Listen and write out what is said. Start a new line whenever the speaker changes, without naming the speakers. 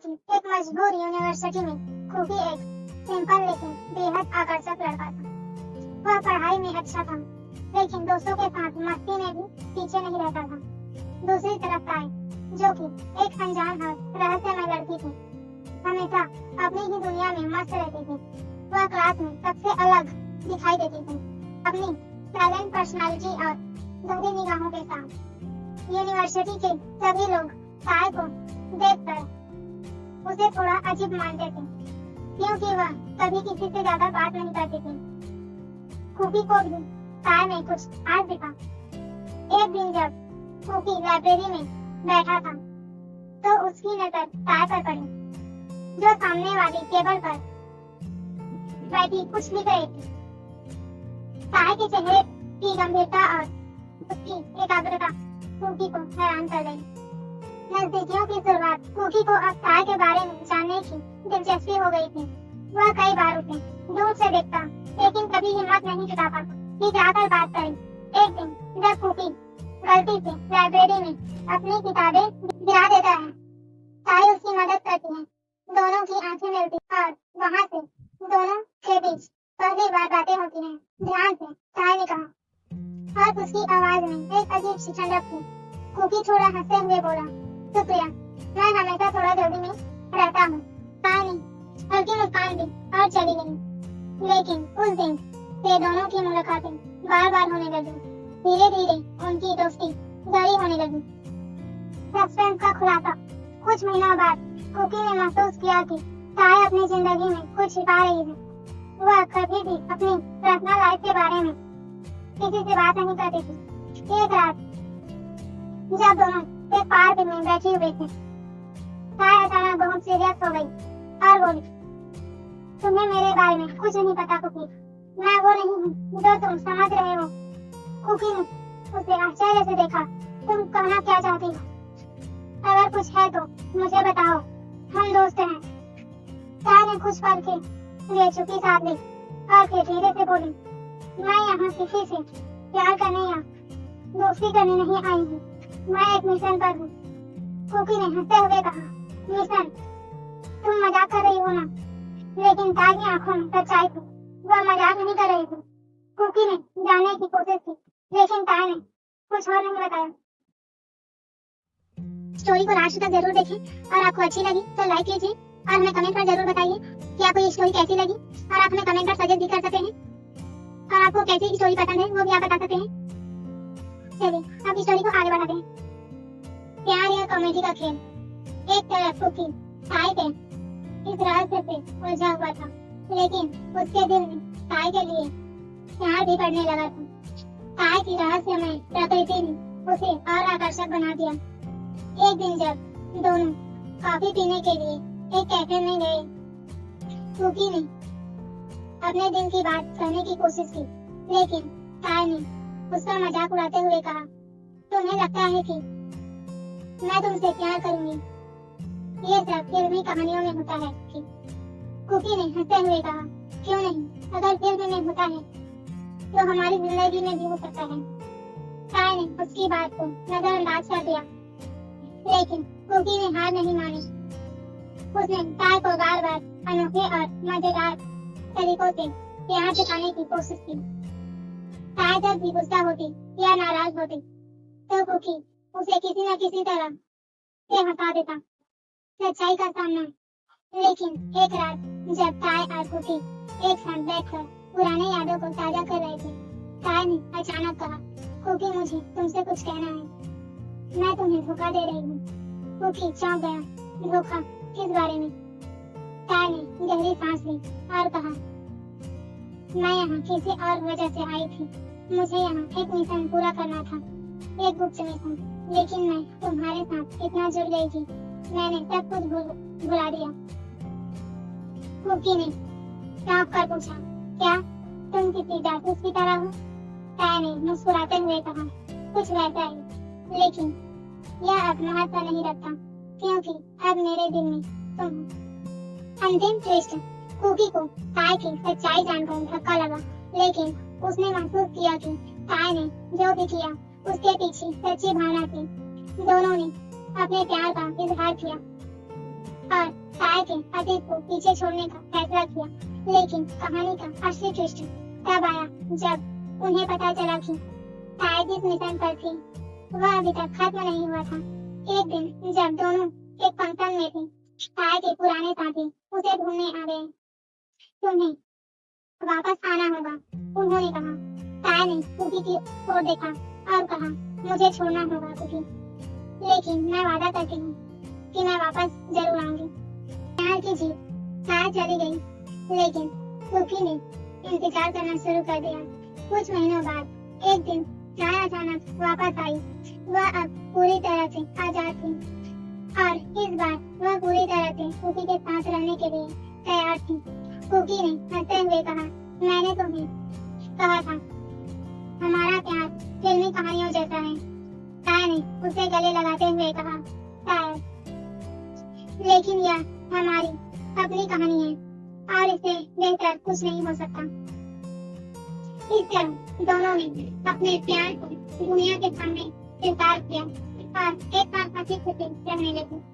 कि एक मशहूर यूनिवर्सिटी में खूबी एक सिंपल लेकिन बेहद आकर्षक लड़का था। वह पढ़ाई में अच्छा था, लेकिन दोस्तों के साथ मस्ती में भी पीछे नहीं रहता था। दूसरी तरफ ताई, जो कि एक अनजान और रहस्यमय लड़की थी, हमेशा अपनी ही दुनिया में मस्त रहती थी। वह क्लास में सबसे अलग दिखाई देती थी, अपनी साइलेंट पर्सनालिटी और गहरी निगाहों के साथ। यूनिवर्सिटी के सभी लोग ताई को देखकर उसे थोड़ा अजीब मानते थे, क्योंकि वह कभी किसी से ज्यादा बात नहीं करती थी। खूबी को भी ताई में कुछ खास दिखा। एक दिन जब खूबी लाइब्रेरी में बैठा था, तो उसकी नजर ताई पर पड़ी, जो सामने वाली टेबल पर बैठी कुछ लिख रही थी। ताई के चेहरे की गंभीरता और उसकी एकाग्रता खूबी को हैरान कर गई। नजदीकियों की शुरुआत खूबी को अब ताई के बारे में जानने की दिलचस्पी हो गई थी। वह कई बार उसे दूर से देखता, लेकिन कभी हिम्मत नहीं जुटा पाता कि जाकर बात करे। एक दिन जब खूबी गलती से लाइब्रेरी में अपनी किताबें गिरा देता है, ताई उसकी मदद करती है। दोनों की आंखें मिलती और वहाँ से दोनों के बीच पहली बार बातें होती हैं। ध्यान से, ताई ने कहा, और उसकी आवाज में एक अजीब सी ठंडक थी। खूबी थोड़ा हंसते हुए बोला, शुक्रिया, मैं हमेशा थोड़ा जल्दी में रहता हूँ। ताई ने हल्की मुस्कान दी और चली गई। लेकिन उस दिन से दोनों की मुलाकातें बार बार होने लगी। धीरे धीरे उनकी दोस्ती गहरी होने लगी। सस्पेंस का खुलासा। कुछ महीनों बाद खूबी ने महसूस किया कि ताई अपनी जिंदगी में कुछ छिपा रही है। वह कभी भी अपनी पर्सनल लाइफ के बारे में किसी से बात नहीं करती थी। एक रात जब दोनों एक पार्क में बैठे हुए थे, ताई अचानक बहुत सीरियस हो गई और बोली, तुम्हें मेरे बारे में कुछ नहीं पता खूबी। मैं वो नहीं हूँ जो तुम समझ रहे हो। खूबी ने उसे आश्चर्य से देखा। तुम कहना क्या चाहती हो? अगर कुछ है तो मुझे बताओ, हम दोस्त हैं। ताई ने कुछ पल के लिए चुप्पी साध ली और फिर धीरे से बोली, मैं यहाँ किसी से प्यार करने या दोस्ती करने नहीं आई हूँ। मैं एक मिशन पर हूँ। खूबी ने हंसते हुए कहा, मिशन? तुम मजाक कर रही हो ना? लेकिन ताई की आंखों में सच्चाई थी। वह मजाक नहीं कर रही थी। खूबी ने जानने की कोशिश की, लेकिन ताई ने कुछ और नहीं बताया। स्टोरी को लास्ट तक जरूर देखें, और आपको अच्छी लगी तो लाइक कीजिए और हमें कमेंट पर जरूर बताइए कि आपको ये स्टोरी कैसी लगी। और आप हमें कमेंट पर सजेस्ट भी कर सकते हैं, और आपको कैसी स्टोरी पसंद है वो भी आप बता सकते हैं। चलिए अब स्टोरी को आगे बढ़ाते हैं। प्यार या कॉमेडी का खेल। एक तरफ खूबी ताई के इस रहस्य से उलझा हुआ था, लेकिन उसके दिल में ताई के लिए प्यार भी बढ़ने लगा था। ताई की रहस्यमय प्रकृति ने उसे और आकर्षक बना दिया। एक दिन जब दोनों कॉफी पीने के लिए एक कैफे में गए, खूबी ने अपने दिल की बात कहने की कोशिश की, लेकिन ताई ने उसका मजाक उड़ाते हुए कहा, तुम्हें लगता है कि मैं तुमसे प्यार करूंगी? ये सब फिल्मी कहानियों में होता है कि? खूबी ने हंसते हुए कहा, क्यों नहीं, अगर फिल्म में होता है तो हमारी जिंदगी में भी हो सकता है। ताई ने उसकी बात को नजरअंदाज कर दिया, लेकिन खूबी ने हार नहीं मानी। उसने ताई को बार बार अनोखे और मजेदार तरीकों से प्यार जताने की कोशिश की। ताई जब भी गुस्सा होती या नाराज होती, तो खूबी उसे किसी न किसी तरह से हंसा देता। सच्चाई का सामना। लेकिन एक रात जब ताई और खूबी एक साथ बैठकर पुराने यादों को ताजा कर रहे थे, ताई ने अचानक कहा, खूबी, मुझे तुमसे कुछ कहना है। मैं तुम्हें धोखा दे रही हूँ। खूबी चौंक गया। धोखा? किस बारे में? ताई ने गहरी सांस ली और कहा, मैं यहाँ किसी और वजह से आई थी। मुझे यहाँ एक मिशन पूरा करना था, एक गुप्त मिशन। लेकिन मैं तुम्हारे साथ इतना जुड़ गई थी, मैंने सब कुछ भुला दिया। खूबी ने चौंक कर पूछा, क्या तुम किसी जासूस की तरह हो? ताई ने मुस्कुराते हुए कहा, कुछ वैसा ही, लेकिन यह अब महत्व नहीं रखता, क्योंकि अब मेरे दिल में तुम हो। अंतिम ट्विस्ट। खूबी को ताई की सच्चाई जानकर धक्का लगा, लेकिन उसने महसूस किया कि ताई ने जो भी किया उसके पीछे सच्ची भावना थी। दोनों ने अपने प्यार का इजहार किया और ताया के अतीत को पीछे छोड़ने का फैसला किया। लेकिन कहानी का असली ट्विस्ट तब आया जब उन्हें पता चला कि ताया जिस मिशन पर थी वह अभी तक खत्म नहीं हुआ था। एक दिन जब दोनों एक फंक्शन में थे, ताया के पुराने साथी उसे ढूंढने आ गए। तुम्हें वापस आना होगा, उन्होंने कहा। ताया ने कुकी की ओर देखा और कहा, मुझे छोड़ना होगा कुकी, लेकिन मैं वादा करती हूँ कि मैं वापस जरूर आऊंगी। प्यार की जीत। ताया चली गई, लेकिन कुकी ने इंतजार करना शुरू कर दिया। कुछ महीनों बाद एक दिन ताया अचानक वापस आई। वह अब पूरी तरह से आजाद थी और इस बार वह पूरी तरह से कुकी के साथ रहने के लिए तैयार थी। कुकी ने हंसते हुए कहा, मैंने तुम्हें कहा था हमारा प्यार फिल्मी कहानियों जैसा है। ताया ने उसे गले लगाते हुए कहा, ताया, लेकिन यह हमारी अपनी कहानी है और इससे बेहतर कुछ नहीं हो सकता। इस तरह दोनों ने अपने प्यार को दुनिया के सामने स्वीकार किया और एक साथ हंसी खुशी रहने लगे।